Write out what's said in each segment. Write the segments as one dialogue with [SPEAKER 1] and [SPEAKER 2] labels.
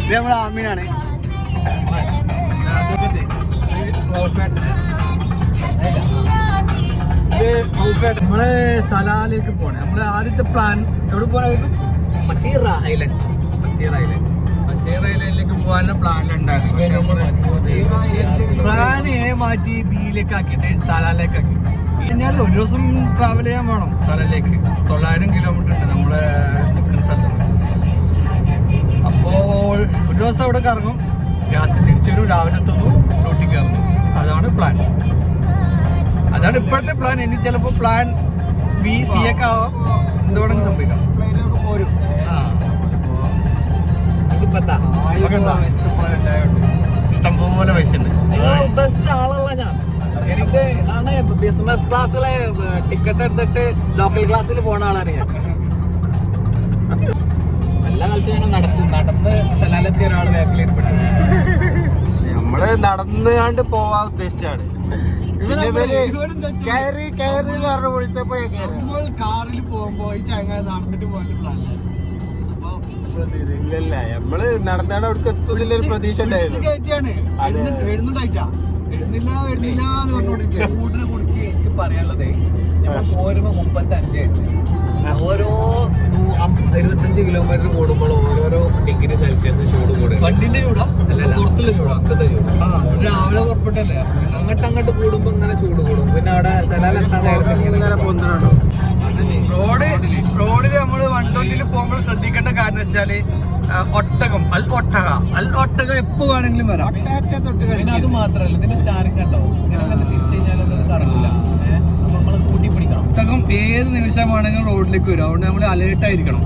[SPEAKER 1] ഇത് നമ്മളെ ആമീനാണ്. നമ്മള് സലാലേക്ക് പോണേ. നമ്മള് ആദ്യത്തെ പ്ലാൻ എവിടെ പോകാനായിരുന്നു?
[SPEAKER 2] ബഷീർ
[SPEAKER 1] ഐലൻഡിലേക്ക് പോകാനുള്ള പ്ലാനിലുണ്ടായിരുന്നു. പക്ഷെ നമ്മള് പ്ലാൻ എ മാറ്റി ബിയിലേക്ക് ആക്കിയിട്ട് സലാലേക്ക് ആക്കി. പിന്നെ ഒരു ദിവസം ട്രാവൽ ചെയ്യാൻ വേണം സലാലേക്ക്. 900 കിലോമീറ്റർ ഉണ്ട് നമ്മള് നിൽക്കുന്ന സ്ഥലത്ത്. അപ്പോൾ ഒരു ദിവസം അവിടെ കറങ്ങും, രാത്രി തിരിച്ചൊരു രാവിലെ എത്തുന്നു, ഡ്യൂട്ടിക്ക് ഇറങ്ങും. അതാണ് പ്ലാൻ. അതാണ് ഇപ്പോഴത്തെ പ്ലാൻ. ഇനി ചിലപ്പോൾ പ്ലാൻ ബി സി ഒക്കെ ആവാം, എന്ത് വേണമെങ്കിൽ സംഭവിക്കാം. ഇഷ്ടംപോലെ പൈസ ഉണ്ട്.
[SPEAKER 2] ബെസ്റ്റ് ആളല്ല ഞാൻ. എനിക്ക് ആണ് ബിസിനസ് ക്ലാസ്സിലെ ടിക്കറ്റ് എടുത്തിട്ട് ലോക്കൽ ക്ലാസ്സിൽ പോണ ആളാണ് ഞാൻ. എല്ലാ കളിച്ച് ഞങ്ങൾ നടന്ന് സ്ഥലത്തെത്തിയ ഒരാൾ ബാക്കിലിരിപ്പുണ്ട്.
[SPEAKER 1] നമ്മള് നടന്നുകൊണ്ട് പോവാൻ ഉദ്ദേശിച്ചാണ്. കാറിൽ പോകുമ്പോ ഈ ചങ്ങ നടന്നിട്ട് പോകാൻ പ്ലാൻ.
[SPEAKER 3] ഇല്ലല്ല, നമ്മള് നടന്നാണ് അവിടേക്ക് എത്തുന്നില്ലൊരു പ്രതീക്ഷ ഉണ്ടായിരുന്നു.
[SPEAKER 2] എനിക്ക് പറയാനുള്ളത് പോരുമ്പോ 35 ഓരോ 25 കിലോമീറ്റർ കൂടുമ്പോൾ ഓരോരോ ഡിഗ്രി സെൽഷ്യസ് ചൂട് കൂടും.
[SPEAKER 1] വണ്ടിന്റെ ചൂടാ പുറത്തുള്ള
[SPEAKER 2] പുറത്തത്തെ ചൂട്.
[SPEAKER 1] രാവിലെ പുറപ്പെട്ടല്ലേ,
[SPEAKER 2] അങ്ങോട്ട് കൂടുമ്പോ ഇങ്ങനെ ചൂട് കൂടും. പിന്നെ അവിടെ
[SPEAKER 1] റോഡില് നമ്മള് 120 പോകുമ്പോൾ ശ്രദ്ധിക്കേണ്ട കാരണം വെച്ചാല് ഒട്ടകം അൽ ഒട്ടകം എപ്പോ വേണമെങ്കിലും വരാം.
[SPEAKER 2] പിന്നെ അത് മാത്രല്ല, ഇതിന്റെ സ്റ്റാറിംഗ് ഉണ്ടാവും. ഇങ്ങനെ തിരിച്ചു കഴിഞ്ഞാൽ കറങ്ങില്ല. അപ്പൊ നമ്മള് കൂട്ടി പിടിക്കണം.
[SPEAKER 1] ഒട്ടകം ഏത് നിമിഷമാണെങ്കിലും റോഡിലേക്ക് വരും. അതുകൊണ്ട് നമ്മൾ അലേർട്ടായിരിക്കണം.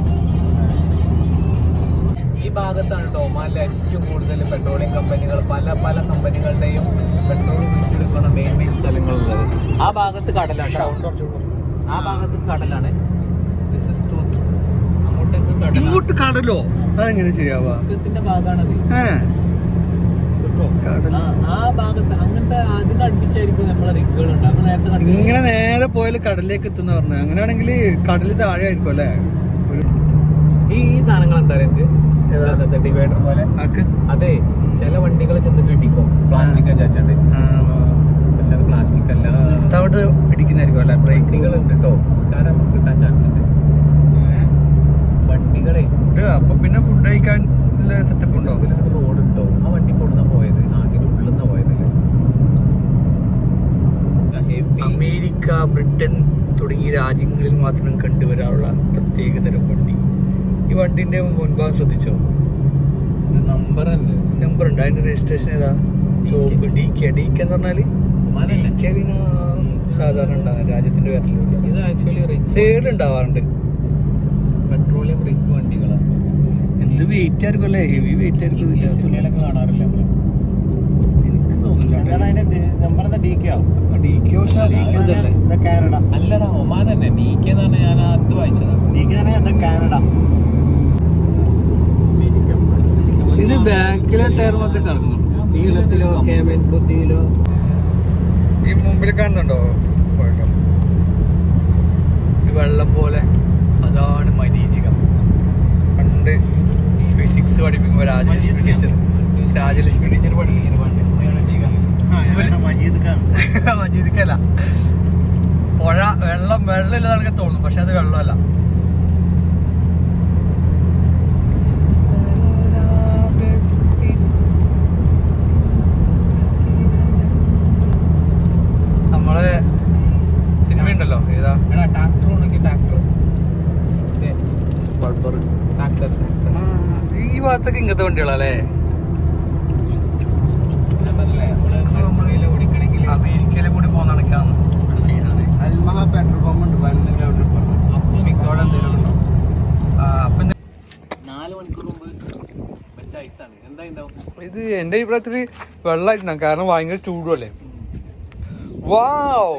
[SPEAKER 2] ഈ ഭാഗത്താണ് ഒമാനിലെ ഏറ്റവും കൂടുതൽ പെട്രോളിയം കമ്പനികൾ, പല കമ്പനികളുടെയും പെട്രോൾ കുഴിച്ചെടുക്കുന്ന മെയിൻ സ്ഥലങ്ങളുള്ളത്. ആ ഭാഗത്ത് കടലാണ്. ആ ഭാഗത്ത് കടലാണ്. This is truth.
[SPEAKER 1] ഇങ്ങോട്ട് കടലോ? അതെങ്ങനെ ശരിയാവാ?
[SPEAKER 2] ഭാഗമാണത്. ആ ഭാഗത്ത് അങ്ങനത്തെ അതിനടുപ്പിച്ചായിരിക്കും നമ്മളെ റിക്കുകളുണ്ട്. നമ്മൾ നേരത്തെ
[SPEAKER 1] ഇങ്ങനെ നേരെ പോയാൽ കടലിലേക്ക് എത്തുന്ന പറഞ്ഞു. അങ്ങനെയാണെങ്കിൽ കടലിൽ താഴെ ആയിരിക്കും അല്ലേ
[SPEAKER 2] ഈ സാധനങ്ങൾ? എന്താ പറയുക, ഡിവൈഡർ പോലെ. അതെ, ചില വണ്ടികൾ ചെന്നിട്ട് ഇടിക്കും പ്ലാസ്റ്റിക് ചാച്ചുണ്ട്. പക്ഷെ അത് പ്ലാസ്റ്റിക് അല്ല,
[SPEAKER 1] അവിടെ ഇടിക്കുന്നതായിരിക്കും അല്ലെ.
[SPEAKER 2] ബ്രേക്കുകൾ ഉണ്ട് കേട്ടോ. നിസ്കാരം നമുക്ക് കിട്ടാൻ ചാൻസ് ഉണ്ട്. വണ്ടികളെ
[SPEAKER 1] അപ്പൊ പിന്നെ ഫുഡ് കഴിക്കാൻ സെറ്റപ്പ് ഉണ്ടോ?
[SPEAKER 2] റോഡ് ഉണ്ടോ? ആ വണ്ടി കൊടുന്ന പോയത് അതിനുള്ളിൽ നിന്നാ പോയത്.
[SPEAKER 1] അമേരിക്ക, ബ്രിട്ടൻ തുടങ്ങിയ രാജ്യങ്ങളിൽ മാത്രം കണ്ടുവരാറുള്ള പ്രത്യേകതരം വണ്ടി. ഈ വണ്ടിന്റെ മുൻഭാഗം ശ്രദ്ധിച്ചോ?
[SPEAKER 2] നമ്പർ
[SPEAKER 1] ഉണ്ട്. അതിന്റെ രജിസ്ട്രേഷൻ ഏതാ? ചോപ്പ് DK എന്ന് പറഞ്ഞാല് DK പിന്നെ സാധാരണ ഉണ്ടാകും രാജ്യത്തിന്റെ പേരിലുള്ള.
[SPEAKER 2] ഇത് ആക്ച്വലി
[SPEAKER 1] സൈഡ് ഉണ്ടാവാറുണ്ട്.
[SPEAKER 2] പെട്രോളിയം റിഗ് വണ്ടികളാണ്.
[SPEAKER 1] എന്ത് വെയിറ്റ് ആയിരിക്കും അല്ലേ? ഹെവി വെയിറ്റ് ആയിരിക്കും.
[SPEAKER 2] കാണാറില്ല നമ്മള്.
[SPEAKER 1] എനിക്ക് തോന്നുന്നില്ല.
[SPEAKER 2] അല്ലടാ, ഒമാൻ തന്നെ. DK എന്ന് പറഞ്ഞാൽ ഞാൻ അത് വായിച്ചതാ.
[SPEAKER 1] ഇത് ബാക്കിലെ ടയർ മാത്രമേ കറങ്ങുള്ളൂ.
[SPEAKER 2] നീളത്തിലോ കേബിൻ ബുദ്ധിയിലോ.
[SPEAKER 1] ഈ മുമ്പിൽ കാണുന്നുണ്ടോ ഈ വെള്ളം പോലെ? അതാണ് മരീചിക. പണ്ട് ഫിസിക്സ് പഠിപ്പിക്കുമ്പോൾ രാജലക്ഷ്മി ടീച്ചർ പഠിപ്പിച്ചിട്ട് പണ്ട് മജീദിക്കല്ല. പുഴ വെള്ളമില്ലാതാണെങ്കിൽ തോന്നും, പക്ഷെ അത് വെള്ളമല്ല. നമ്മളെ സിനിമ ഉണ്ടല്ലോ, ഏതാ? ഈ ഭാഗത്തൊക്കെ ഇങ്ങനത്തെ വണ്ടികളല്ലേ? അമേരിക്കയിലെ കൂടി പോകുന്ന നടക്കാന്ന് സീനാണ്.
[SPEAKER 3] അൽമഹ പെട്രോൾ പമ്പ് ഉണ്ട് 11 കിലോമീറ്റർ.
[SPEAKER 1] അപ്പം
[SPEAKER 2] 4 മണിക്കൂർ മുമ്പ് വെച്ച ഐസാണ്. എന്താ ഉണ്ടാവും?
[SPEAKER 1] ഇത് എന്റെ അഭിപ്രായത്തിൽ വെള്ളമായിട്ടുണ്ടാവും, കാരണം ഭയങ്കര ചൂടുമല്ലേ. വാവ്,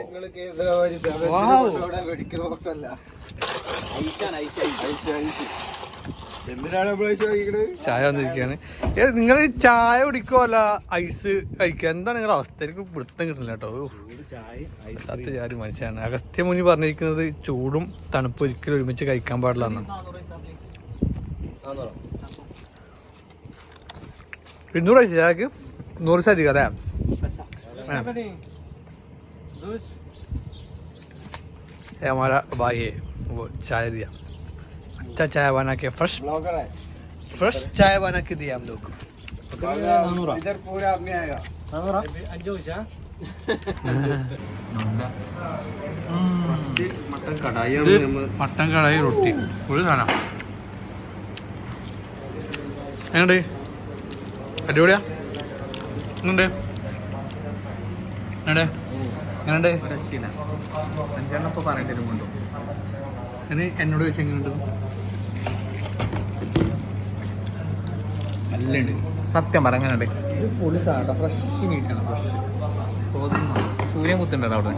[SPEAKER 1] ചായ വന്നിരിക്കുകയാണ്. നിങ്ങൾ ചായ കുടിക്കുമല്ല ഐസ് കഴിക്കുക? എന്താണ് നിങ്ങളുടെ അവസ്ഥ? എനിക്ക് വൃത്തം കിട്ടുന്നില്ല കേട്ടോ. ചാരി മനുഷ്യനാണ്. അഗസ്ത്യ മുനി പറഞ്ഞിരിക്കുന്നത് ചൂടും തണുപ്പും ഒരിക്കലും ഒരുമിച്ച് കഴിക്കാൻ പാടില്ല എന്നാണ്. 200 ऐसे जाके 100 से अधिक है ये हमारा भाई है वो चाय दिया अच्छा चाय बना के फ्रेश चाय बना के दिया हम लोग को
[SPEAKER 3] इधर पूरा आपने आएगा
[SPEAKER 2] മട്ടൻ കടായി
[SPEAKER 1] മട്ടൻ കടായി റൊട്ടി ഫുള്ള് സാധനം എങ്ങണ്ട് അടിപൊളിയാ എങ്ങണ്ട് എങ്ങനെയുണ്ട്
[SPEAKER 2] അഞ്ചെണ്ണം ഇപ്പൊ പറയേണ്ടി വരുമുണ്ടോ
[SPEAKER 1] ഇനി എന്നോട് ചോദിച്ചാൽ എങ്ങനെയുണ്ട് നല്ലുണ്ട്
[SPEAKER 2] സത്യം പറ എങ്ങനെയുണ്ട്
[SPEAKER 1] ഇത് പൊളി സാധനം ഫ്രഷ് മീറ്റാണ് ഫ്രഷ്
[SPEAKER 2] സൂര്യൻ കുത്തുണ്ടോ അവിടെ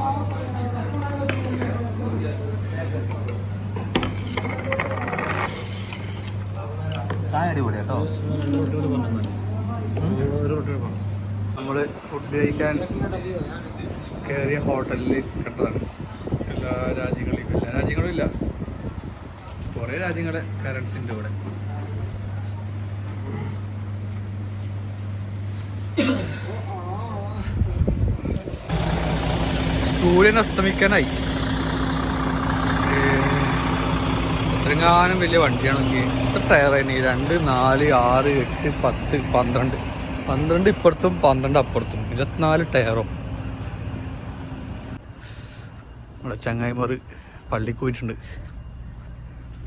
[SPEAKER 2] ചായ അടിപൊളി കേട്ടോ
[SPEAKER 1] നമ്മൾ ഫുഡ് കഴിക്കാൻ കയറിയ ഹോട്ടലിൽ കണ്ടതാണ് എല്ലാ രാജ്യങ്ങളും ഇല്ല കുറേ രാജ്യങ്ങളെ കറൻസി ഉണ്ട് ഇവിടെ സൂര്യൻ അസ്തമിക്കാനായി എത്രങ്ങാനും വലിയ വണ്ടിയാണെങ്കിൽ എത്ര ടയറായിരുന്നു 2 4 6 8 10 12 ഇപ്പുറത്തും 12 അപ്പുറത്തും 24 ടയറോ നമ്മുടെ ചങ്ങായിമാർ പള്ളിക്ക് പോയിട്ടുണ്ട്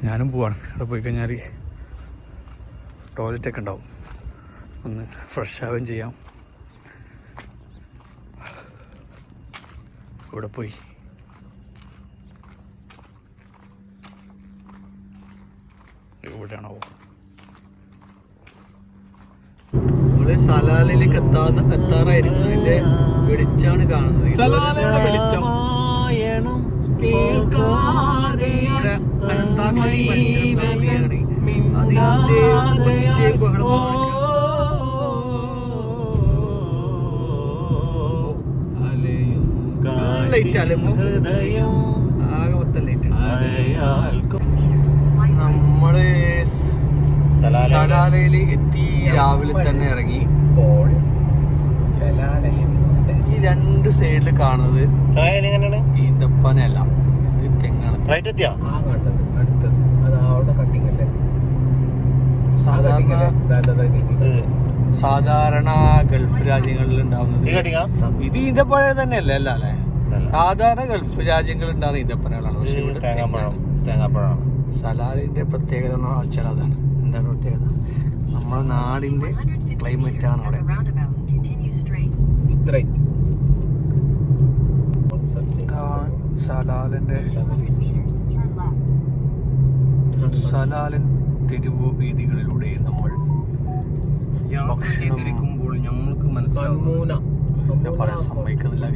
[SPEAKER 1] ഞാനും പോവാണ് അവിടെ പോയി കഴിഞ്ഞാൽ ടോയ്ലറ്റൊക്കെ ഉണ്ടാവും ഒന്ന് ഫ്രഷ് ആവുകയും ചെയ്യാം ഇവിടെ പോയി എവിടെയാണോ നമ്മള് സലാലിലേക്ക് എത്താറായിരിക്കും അതിന്റെ വെളിച്ചാണ് കാണുന്നത് വെളിച്ചം അനന്താക്ഷരി ലൈറ്റ് അല്ലേ ആകെ മൊത്തം ലൈറ്റ് നമ്മള് സലാലയില് എത്തി രാവിലെ തന്നെ ഇറങ്ങി ഈ 2 സൈഡിൽ കാണുന്നത് ഈന്തപ്പനല്ല ഇത് തെങ്ങാണ് സാധാരണ ഗൾഫ് രാജ്യങ്ങളിൽ ഉണ്ടാവുന്നത് ഇത് ഈന്തപ്പഴ തന്നെയല്ല അല്ലേ സാധാരണ ഗൾഫ് രാജ്യങ്ങളിൽ ഉണ്ടാകുന്ന ഈന്തപ്പനകളാണ് പക്ഷെ ഇവിടെ തേങ്ങാപ്പഴമാണ് സലാലിന്റെ പ്രത്യേകത എന്ന് വെച്ചാൽ അതാണ് എന്താണ് പ്രത്യേകത നമ്മുടെ നാടിന്റെ ക്ലൈമറ്റ് ആണ് അവിടെ സലാലൻ തെരുവ് വീതികളിലൂടെ നമ്മൾ ഞമ്മൾക്ക് പറയാൻ സമ്മതിക്കുന്നില്ല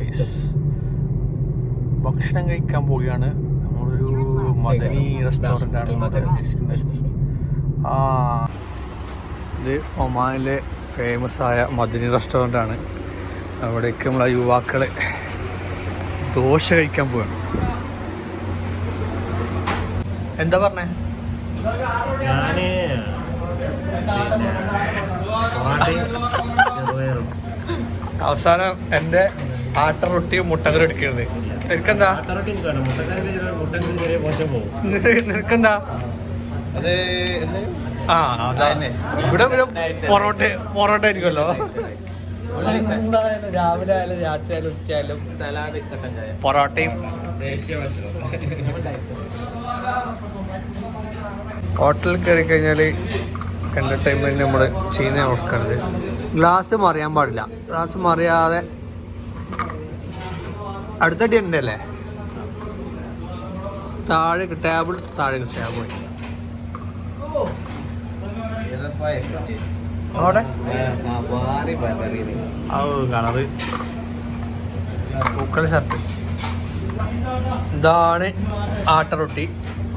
[SPEAKER 1] ഭക്ഷണം കഴിക്കാൻ പോവുകയാണ് നമ്മളൊരു മദനി റെസ്റ്റോറൻ്റ് ആണ് ഉദ്ദേശിക്കുന്നത് ഇത് ഒമാനിലെ ഫേമസ് ആയ മദനി റെസ്റ്റോറൻ്റ് ആണ് അവിടേക്ക് നമ്മളെ യുവാക്കളെ ദോശ കഴിക്കാൻ പോവാണ് എന്താ പറഞ്ഞേ അവസാനം എൻ്റെ ആട്ട റൊട്ടിയും മുട്ടക്കറി എടുക്കരുത് നിനക്കെന്താ നിനക്കെന്താ
[SPEAKER 2] അത്
[SPEAKER 1] ആ അതന്നെ ഇവിടെ പൊറോട്ട ആയിരിക്കുമല്ലോ എന്തായാലും രാവിലെ ആയാലും രാത്രി ആയാലും ഉച്ചയായാലും
[SPEAKER 2] സലാഡ് കട്ടൻ ചായ
[SPEAKER 1] പൊറോട്ടയും ഹോട്ടലിൽ കയറി കഴിഞ്ഞാൽ എന്റർടൈൻമെന്റ് നമ്മൾ ചെയ്യുന്ന ഓർക്കുന്നത് ഗ്ലാസ് മറിയാൻ പാടില്ല ഗ്ലാസ് മറിയാതെ അടുത്തടി ഉണ്ടല്ലേ താഴെ ടേബിൾ താഴെ ടേബിൾ അവിടെ കളറ് പൂക്കള ഷർട്ട് ഇതാണ് ആട്ട റൊട്ടി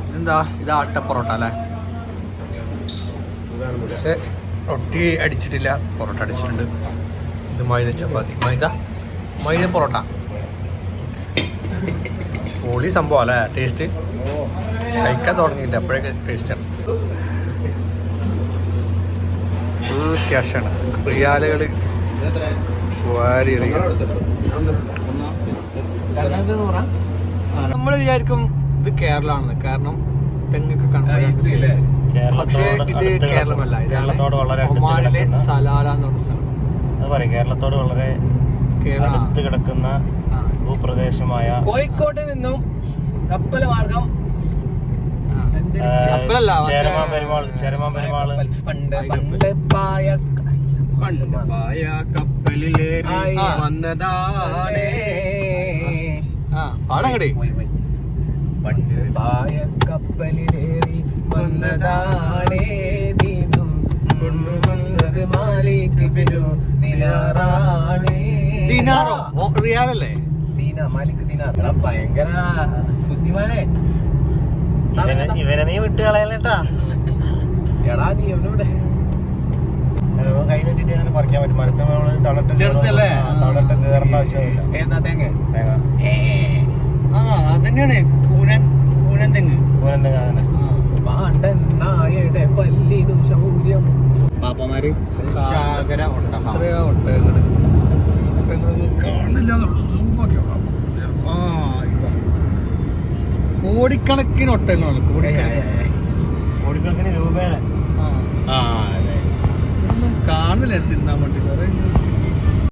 [SPEAKER 1] ഇതെന്താ ഇത് ആട്ട പൊറോട്ട അല്ലേ പക്ഷെ റൊട്ടി അടിച്ചിട്ടില്ല പൊറോട്ട അടിച്ചിട്ടുണ്ട് ഇത് മൈദ ചപ്പാത്തി മൈദ പൊറോട്ട പൊളി സംഭവം അല്ലേ ടേസ്റ്റ് കഴിക്കാൻ തുടങ്ങിയില്ല അപ്പോഴേക്ക് ടേസ്റ്റാണ് ഫുൾ ക്യാഷാണ്. റിയാലുകൾ വാരി നമ്മൾ വിചാരിക്കും ഇത് കേരളമാണെന്ന്, കാരണം തെങ്ങൊക്കെ കണ്ടില്ലേ. പക്ഷേ ഇത് കേരളമല്ല,
[SPEAKER 3] കേരളത്തോട് വളരെ
[SPEAKER 1] ഒമാനിലെ സലാല എന്ന് പറഞ്ഞ സ്ഥലം.
[SPEAKER 3] അത് പറയും, കേരളത്തോട് വളരെ അടുത്ത് കിടക്കുന്ന ഭൂപ്രദേശമായ
[SPEAKER 2] കോഴിക്കോട്ട് നിന്നും കപ്പൽ മാർഗം
[SPEAKER 3] ചേരമാൻ പെരുമാള്
[SPEAKER 2] പണ്ട് പായ
[SPEAKER 3] കപ്പലിലേറി വന്നതാണേ.
[SPEAKER 1] പാടങ്ങടേ
[SPEAKER 2] പണ്ട് പായ കപ്പലിലേറി വന്നതാണേ ദിനം കൊണ്ടുവന്നത് മാലിക് ദിനാറാണേ.
[SPEAKER 1] ദിനാറോ റിയാലല്ലേ?
[SPEAKER 2] മാലിക് ദിനാർ. എടാ ഭയങ്കര ബുദ്ധിമാനെ.
[SPEAKER 3] ഇവനെ നീ വിട്ട് കളയല്ലേട്ടാ.
[SPEAKER 2] എടാ നീ എവിടെ
[SPEAKER 3] കൈ തട്ടിട്ട് അങ്ങനെ പറിക്കാൻ പറ്റും. മരത്തിൽ തളട്ട്
[SPEAKER 2] ചെറുതല്ലേ?
[SPEAKER 3] തളട്ട് കയറേണ്ട ആവശ്യമില്ല.
[SPEAKER 2] ഏതാ തേങ്ങ?
[SPEAKER 1] അതന്നെയാണ് കൂനൻ തെങ്ങ്.
[SPEAKER 3] കൂനൻ തെങ്ങ് അങ്ങനെ.
[SPEAKER 2] പാട്ടനായുടെ പല്ലിനു ശൗര്യം.
[SPEAKER 3] പാപ്പമാര്
[SPEAKER 1] കോടിക്കണക്കിന് ഒട്ടകങ്ങളാണ്.
[SPEAKER 3] കോടിക്കണക്കിന് രൂപയാണ്.
[SPEAKER 1] കാണില്ല തിന്നാൻ വേണ്ടി കുറെ